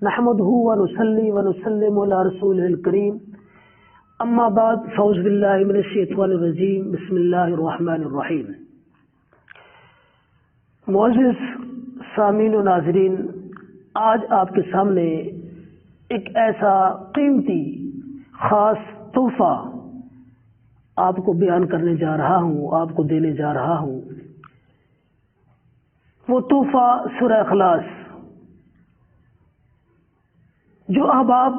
نحمده ونصلي ونسلم على رسوله الكريم اما بعد فاعوذ باللہ من الشیطان الرجیم بسم اللہ الرحمن الرحیم۔ معزز سامعین و ناظرین، آج آپ کے سامنے ایک ایسا قیمتی خاص تحفہ آپ کو بیان کرنے جا رہا ہوں، آپ کو دینے جا رہا ہوں۔ وہ تحفہ سورہ اخلاص۔ جو احباب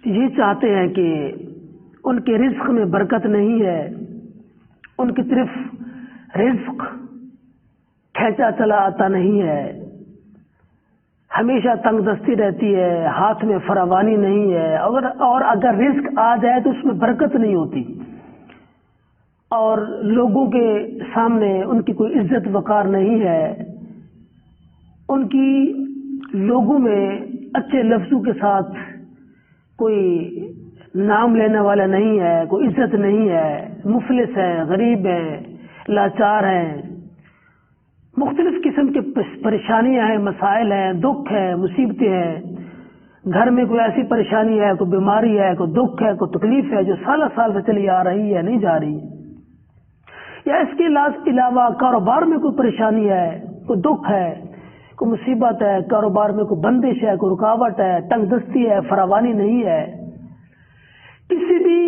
یہ چاہتے ہیں کہ ان کے رزق میں برکت نہیں ہے، ان کی طرف رزق کھینچا چلا آتا نہیں ہے، ہمیشہ تنگ دستی رہتی ہے، ہاتھ میں فراوانی نہیں ہے، اور اگر رزق آ جائے تو اس میں برکت نہیں ہوتی، اور لوگوں کے سامنے ان کی کوئی عزت وقار نہیں ہے، ان کی لوگوں میں اچھے لفظوں کے ساتھ کوئی نام لینے والا نہیں ہے، کوئی عزت نہیں ہے، مفلس ہے، غریب ہے، لاچار ہیں، مختلف قسم کے پریشانیاں ہیں، مسائل ہیں، دکھ ہے، مصیبتیں ہیں، گھر میں کوئی ایسی پریشانی ہے، کوئی بیماری ہے، کوئی دکھ ہے، کوئی تکلیف ہے جو سال سال سے چلی آ رہی ہے، نہیں جا رہی، یا اس کے علاوہ کاروبار میں کوئی پریشانی ہے، کوئی دکھ ہے، کوئی مصیبت ہے، کاروبار میں کوئی بندش ہے، کوئی رکاوٹ ہے، تنگ دستی ہے، فراوانی نہیں ہے، کسی بھی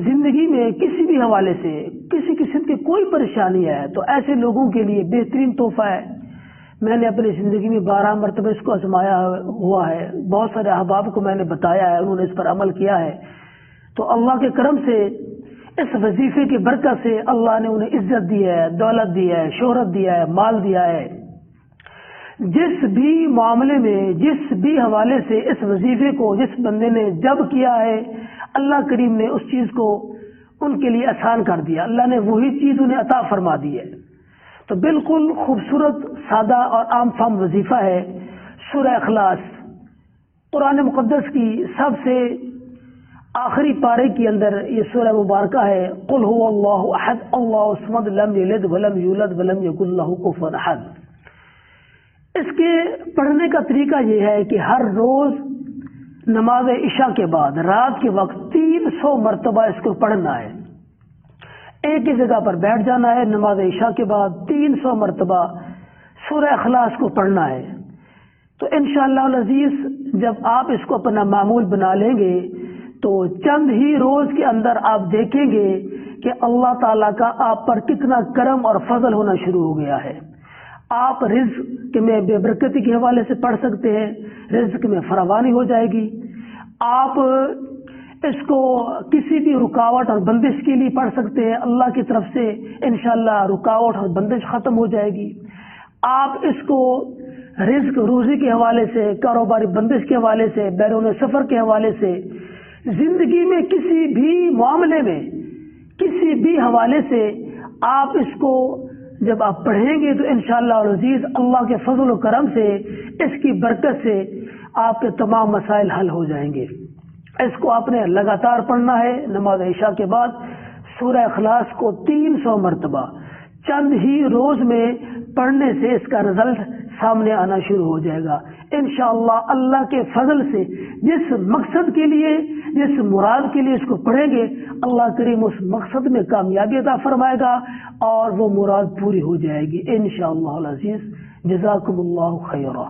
زندگی میں کسی بھی حوالے سے کسی قسم کی کوئی پریشانی ہے، تو ایسے لوگوں کے لیے بہترین تحفہ ہے۔ میں نے اپنی زندگی میں 12 مرتبہ اس کو آزمایا ہوا ہے، بہت سارے احباب کو میں نے بتایا ہے، انہوں نے اس پر عمل کیا ہے، تو اللہ کے کرم سے اس وظیفے کی برکت سے اللہ نے انہیں عزت دی ہے، دولت دی ہے، شہرت دیا ہے، مال دیا ہے۔ جس بھی معاملے میں، جس بھی حوالے سے اس وظیفے کو جس بندے نے جب کیا ہے، اللہ کریم نے اس چیز کو ان کے لیے آسان کر دیا، اللہ نے وہی چیز انہیں عطا فرما دی ہے۔ تو بالکل خوبصورت، سادہ اور عام فہم وظیفہ ہے سورہ اخلاص، قرآن مقدس کی سب سے آخری پارے کے اندر یہ سورہ مبارکہ ہے۔ قل هو اللہ احد اللہ الصمد لم یلد ولم یولد ولم یکن لہ کفوا احد۔ اس کے پڑھنے کا طریقہ یہ ہے کہ ہر روز نماز عشاء کے بعد رات کے وقت 300 مرتبہ اس کو پڑھنا ہے، ایک ہی جگہ پر بیٹھ جانا ہے، نماز عشاء کے بعد 300 مرتبہ سورہ اخلاص کو پڑھنا ہے۔ تو انشاءاللہ العزیز جب آپ اس کو اپنا معمول بنا لیں گے تو چند ہی روز کے اندر آپ دیکھیں گے کہ اللہ تعالیٰ کا آپ پر کتنا کرم اور فضل ہونا شروع ہو گیا ہے۔ آپ رزق میں بے برکتی کے حوالے سے پڑھ سکتے ہیں، رزق میں فراوانی ہو جائے گی۔ آپ اس کو کسی بھی رکاوٹ اور بندش کے لیے پڑھ سکتے ہیں، اللہ کی طرف سے انشاءاللہ رکاوٹ اور بندش ختم ہو جائے گی۔ آپ اس کو رزق روزی کے حوالے سے، کاروباری بندش کے حوالے سے، بیرون سفر کے حوالے سے، زندگی میں کسی بھی معاملے میں کسی بھی حوالے سے آپ اس کو جب آپ پڑھیں گے تو انشاءاللہ العزیز اللہ کے فضل و کرم سے، اس کی برکت سے آپ کے تمام مسائل حل ہو جائیں گے۔ اس کو آپ نے لگاتار پڑھنا ہے، نماز عشاء کے بعد سورہ اخلاص کو 300 مرتبہ چند ہی روز میں پڑھنے سے اس کا رزلٹ سامنے آنا شروع ہو جائے گا انشاءاللہ۔ اللہ کے فضل سے جس مقصد کے لیے، جس مراد کے لیے اس کو پڑھیں گے، اللہ کریم اس مقصد میں کامیابی عطا فرمائے گا اور وہ مراد پوری ہو جائے گی انشاءاللہ العزیز۔ جزاکم اللہ خیرہ۔